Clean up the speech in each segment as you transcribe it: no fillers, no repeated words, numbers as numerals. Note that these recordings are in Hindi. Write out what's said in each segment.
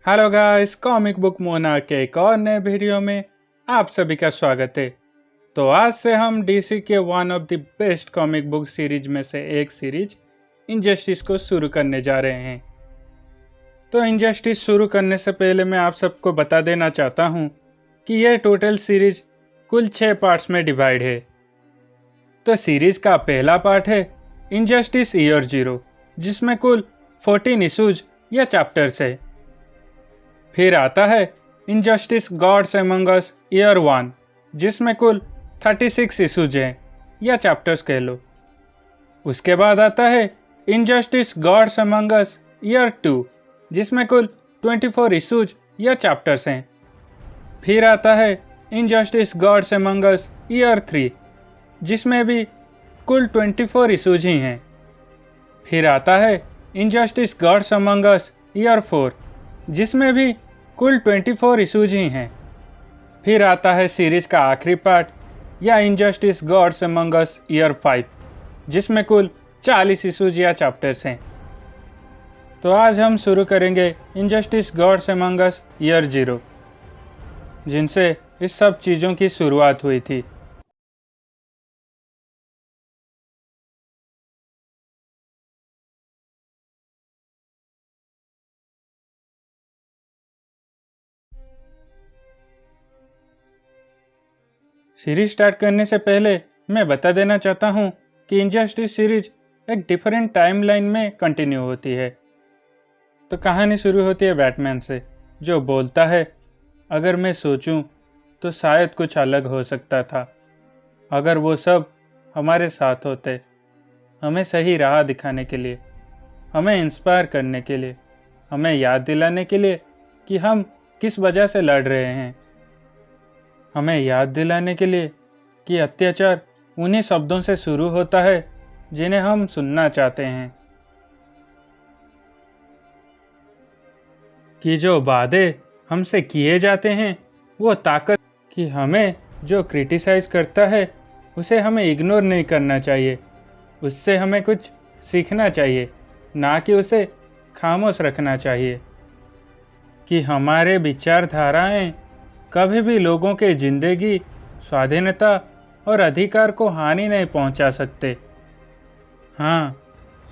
Hello guys, comic book Mona के एक और नए वीडियो में आप सभी का स्वागत है। तो आज से हम डीसी के one of the best comic book series में से एक सीरीज इनजस्टिस को शुरू करने जा रहे हैं। तो इनजस्टिस शुरू करने से पहले मैं आप सबको बता देना चाहता हूं कि यह टोटल सीरीज कुल 6 पार्ट्स में डिवाइड है। तो सीरीज का पहला पार्ट है इनजस्टिस ईयर 0, जिसमें कुल 14 इशूज या चैप्टर्स है। फिर आता है इनजस्टिस गॉड्स अमंग अस ईयर 1, जिसमें कुल 36 इशूज हैं या चैप्टर्स कह लो। उसके बाद आता है इनजस्टिस गॉड्स अमंग अस ईयर 2, जिसमें कुल 24 इशूज या चैप्टर्स हैं। फिर आता है इनजस्टिस गॉड्स अमंग अस ईयर 3, जिसमें भी कुल 24 इशूज ही हैं। फिर आता है इनजस्टिस गॉड्स अमंग अस ईयर 4, जिसमें भी कुल 24 इशूज ही हैं। फिर आता है सीरीज का आखिरी पार्ट या इनजस्टिस गॉड्स अमंग अस ईयर 5, जिसमें कुल 40 इशूज या चैप्टर्स हैं। तो आज हम शुरू करेंगे इनजस्टिस गॉड्स अमंग अस ईयर 0, जिनसे इस सब चीज़ों की शुरुआत हुई थी। सीरीज स्टार्ट करने से पहले मैं बता देना चाहता हूँ कि इनजस्टिस सीरीज एक डिफरेंट टाइमलाइन में कंटिन्यू होती है। तो कहानी शुरू होती है बैटमैन से, जो बोलता है, अगर मैं सोचूं तो शायद कुछ अलग हो सकता था। अगर वो सब हमारे साथ होते, हमें सही राह दिखाने के लिए, हमें इंस्पायर करने के लिए, हमें याद दिलाने के लिए कि हम किस वजह से लड़ रहे हैं, हमें याद दिलाने के लिए कि अत्याचार उन्हीं शब्दों से शुरू होता है जिन्हें हम सुनना चाहते हैं, कि जो वादे हमसे किए जाते हैं वो ताकत, कि हमें जो क्रिटिसाइज करता है उसे हमें इग्नोर नहीं करना चाहिए, उससे हमें कुछ सीखना चाहिए, ना कि उसे खामोश रखना चाहिए, कि हमारे विचारधाराएं कभी भी लोगों के जिंदगी, स्वाधीनता और अधिकार को हानि नहीं पहुंचा सकते। हाँ,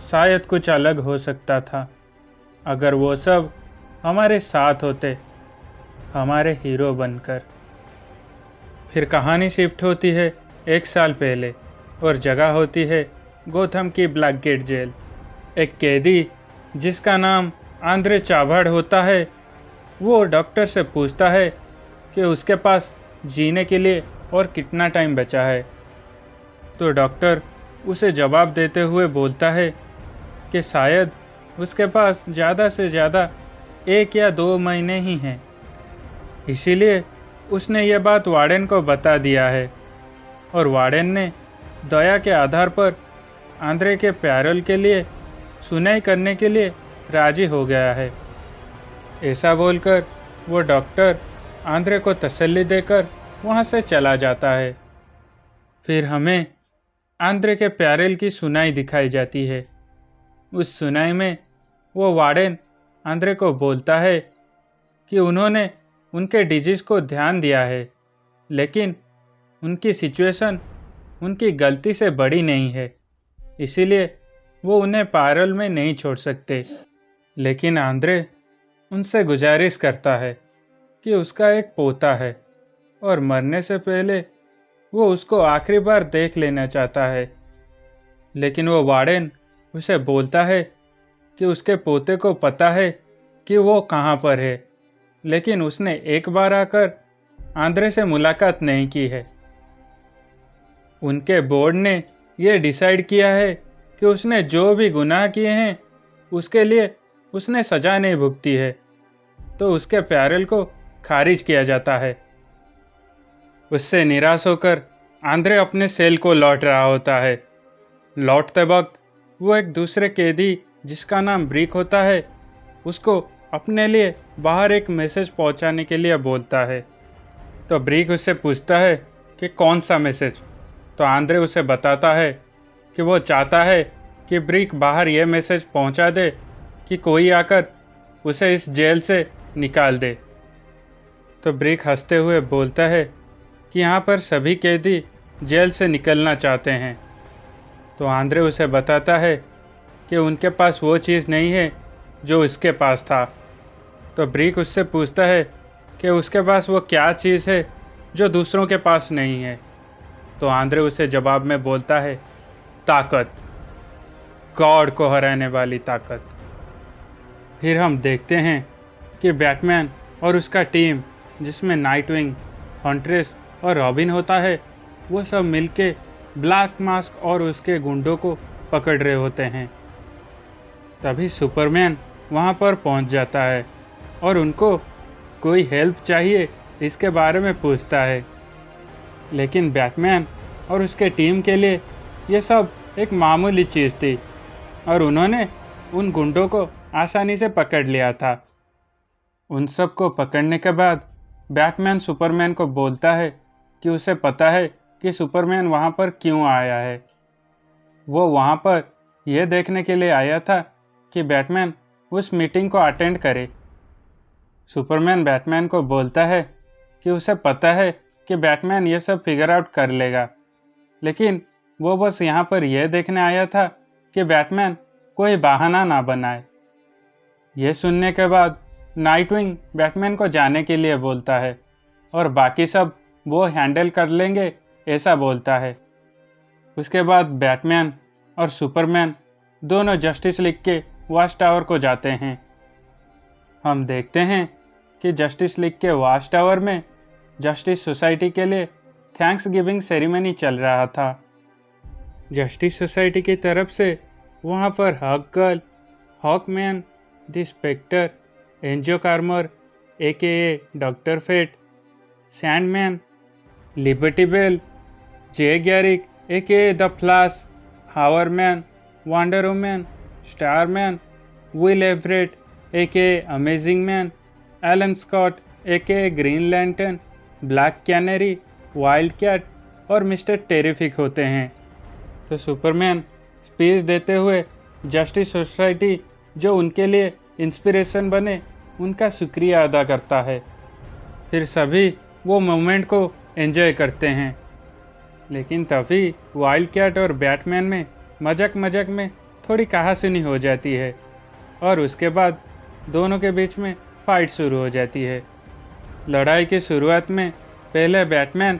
शायद कुछ अलग हो सकता था अगर वो सब हमारे साथ होते, हमारे हीरो बनकर। फिर कहानी शिफ्ट होती है 1 साल पहले और जगह होती है गोथम की ब्लैकगेट जेल। एक कैदी जिसका नाम आंद्रे चाभाड होता है, वो डॉक्टर से पूछता है कि उसके पास जीने के लिए और कितना टाइम बचा है। तो डॉक्टर उसे जवाब देते हुए बोलता है कि शायद उसके पास ज़्यादा से ज़्यादा 1 या 2 महीने ही हैं। इसीलिए उसने ये बात वार्डन को बता दिया है और वार्डन ने दया के आधार पर आंद्रे के पैरोल के लिए सुनवाई करने के लिए राजी हो गया है। ऐसा बोलकर वो डॉक्टर आंद्रे को तसल्ली देकर वहाँ से चला जाता है। फिर हमें आंद्रे के पैरोल की सुनाई दिखाई जाती है। उस सुनाई में वो वार्डन आंद्रे को बोलता है कि उन्होंने उनके डिजीज को ध्यान दिया है, लेकिन उनकी सिचुएशन उनकी गलती से बड़ी नहीं है, इसीलिए वो उन्हें पैरोल में नहीं छोड़ सकते। लेकिन आंद्रे उनसे गुजारिश करता है कि उसका एक पोता है और मरने से पहले वो उसको आखिरी बार देख लेना चाहता है। लेकिन वो वार्डन उसे बोलता है कि उसके पोते को पता है कि वो कहाँ पर है, लेकिन उसने एक बार आकर आंद्रे से मुलाकात नहीं की है। उनके बोर्ड ने ये डिसाइड किया है कि उसने जो भी गुनाह किए हैं उसके लिए उसने सजा नहीं भुगती है, तो उसके पैरोल को खारिज किया जाता है। उससे निराश होकर आंद्रे अपने सेल को लौट रहा होता है। लौटते वक्त वो एक दूसरे कैदी जिसका नाम ब्रिक होता है, उसको अपने लिए बाहर एक मैसेज पहुंचाने के लिए बोलता है। तो ब्रिक उससे पूछता है कि कौन सा मैसेज। तो आंद्रे उसे बताता है कि वो चाहता है कि ब्रिक बाहर यह मैसेज पहुंचा दे कि कोई आकर उसे इस जेल से निकाल दे। तो ब्रिक हंसते हुए बोलता है कि यहाँ पर सभी कैदी जेल से निकलना चाहते हैं। तो आंद्रे उसे बताता है कि उनके पास वो चीज़ नहीं है जो उसके पास था। तो ब्रिक उससे पूछता है कि उसके पास वो क्या चीज़ है जो दूसरों के पास नहीं है। तो आंद्रे उसे जवाब में बोलता है, ताकत, गॉड को हराने वाली ताकत। फिर हम देखते हैं कि बैटमैन और उसका टीम, जिसमें नाइटविंग, हंट्रेस और रॉबिन होता है, वो सब मिलके ब्लैक मास्क और उसके गुंडों को पकड़ रहे होते हैं। तभी सुपरमैन वहाँ पर पहुँच जाता है और उनको कोई हेल्प चाहिए इसके बारे में पूछता है। लेकिन बैटमैन और उसके टीम के लिए ये सब एक मामूली चीज़ थी और उन्होंने उन गुंडों को आसानी से पकड़ लिया था। उन सब को पकड़ने के बाद बैटमैन सुपरमैन को बोलता है कि उसे पता है कि सुपरमैन वहाँ पर क्यों आया है। वो वहाँ पर यह देखने के लिए आया था कि बैटमैन उस मीटिंग को अटेंड करे। सुपरमैन बैटमैन को बोलता है कि उसे पता है कि बैटमैन ये सब फिगर आउट कर लेगा, लेकिन वो बस यहाँ पर यह देखने आया था कि बैटमैन कोई बहाना ना बनाए। यह सुनने के बाद नाइटविंग बैटमैन को जाने के लिए बोलता है और बाकी सब वो हैंडल कर लेंगे ऐसा बोलता है। उसके बाद बैटमैन और सुपरमैन दोनों जस्टिस लीग के वॉच टावर को जाते हैं। हम देखते हैं कि जस्टिस लीग के वॉच टावर में जस्टिस सोसाइटी के लिए थैंक्स गिविंग सेरेमनी चल रहा था। जस्टिस सोसाइटी की तरफ से वहाँ पर Hawkgirl, Hawkman, the Spectre, Enzo Karmer AKA doctor Fate, Sandman, Liberty Belle, Jay Garrick AKA the Flash, Hourman, Wonder Woman, Starman, Will Everett AKA Amazing Man, Alan Scott AKA Green Lantern, Black Canary, Wildcat और मिस्टर टेरिफिक होते हैं। तो सुपरमैन स्पीच देते हुए जस्टिस सोसाइटी जो उनके लिए इंस्पिरेशन बने उनका शुक्रिया अदा करता है। फिर सभी वो मोमेंट को एंजॉय करते हैं। लेकिन तभी वाइल्ड कैट और बैटमैन में मजाक में थोड़ी कहासुनी हो जाती है और उसके बाद दोनों के बीच में फाइट शुरू हो जाती है। लड़ाई की शुरुआत में पहले बैटमैन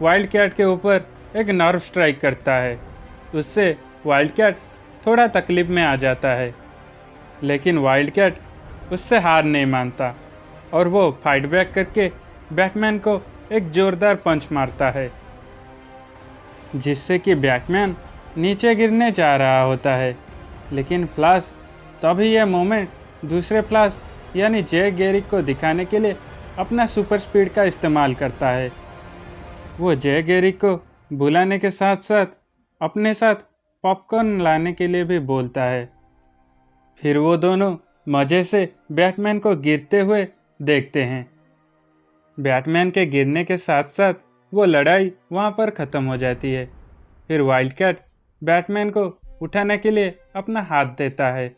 वाइल्ड कैट के ऊपर एक नर्व स्ट्राइक करता है। उससे वाइल्ड कैट थोड़ा तकलीफ में आ जाता है, लेकिन वाइल्ड कैट उससे हार नहीं मानता और वो फाइट बैक करके बैटमैन को एक जोरदार पंच मारता है, जिससे कि बैटमैन नीचे गिरने जा रहा होता है। लेकिन फ्लैश तभी यह मोमेंट दूसरे फ्लैश यानी जे गैरिक को दिखाने के लिए अपना सुपर स्पीड का इस्तेमाल करता है। वो जे गैरिक को बुलाने के साथ साथ अपने साथ पॉपकॉर्न लाने के लिए भी बोलता है। फिर वो दोनों मज़े से बैटमैन को गिरते हुए देखते हैं। बैटमैन के गिरने के साथ साथ वो लड़ाई वहाँ पर ख़त्म हो जाती है। फिर वाइल्ड कैट बैटमैन को उठाने के लिए अपना हाथ देता है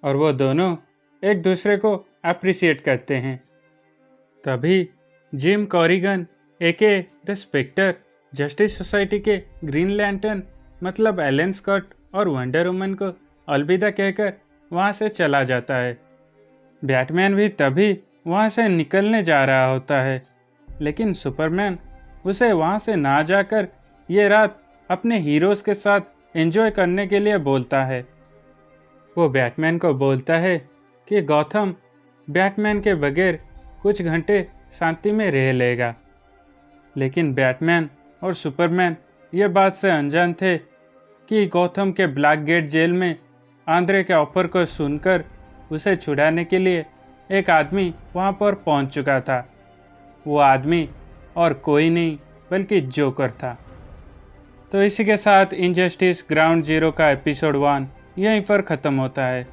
और वो दोनों एक दूसरे को अप्रिशिएट करते हैं। तभी Jim Corrigan AKA the Spectre Justice Society के ग्रीन लैंटर्न मतलब एलन स्कॉट और वंडर वुमन को अलविदा कहकर वहाँ से चला जाता है। बैटमैन भी तभी वहाँ से निकलने जा रहा होता है, लेकिन सुपरमैन उसे वहाँ से ना जाकर ये रात अपने हीरोज़ के साथ एंजॉय करने के लिए बोलता है। वो बैटमैन को बोलता है कि गॉथम बैटमैन के बगैर कुछ घंटे शांति में रह लेगा। लेकिन बैटमैन और सुपरमैन ये बात से अनजान थे कि गॉथम के ब्लैक गेट जेल में आंद्रे के ऑफर को सुनकर उसे छुड़ाने के लिए एक आदमी वहाँ पर पहुँच चुका था। वो आदमी और कोई नहीं बल्कि जोकर था। तो इसी के साथ इनजस्टिस ग्राउंड ज़ीरो का एपिसोड 1 यहीं पर ख़त्म होता है।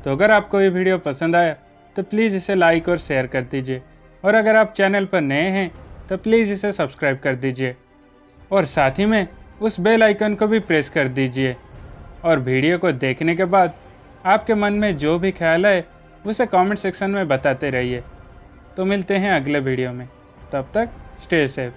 तो अगर आपको ये वीडियो पसंद आया तो प्लीज़ इसे लाइक और शेयर कर दीजिए, और अगर आप चैनल पर नए हैं तो प्लीज़ इसे सब्सक्राइब कर दीजिए और साथ ही में उस बेल आइकन को भी प्रेस कर दीजिए। और वीडियो को देखने के बाद आपके मन में जो भी ख्याल आए उसे कमेंट सेक्शन में बताते रहिए। तो मिलते हैं अगले वीडियो में, तब तक स्टे सेफ।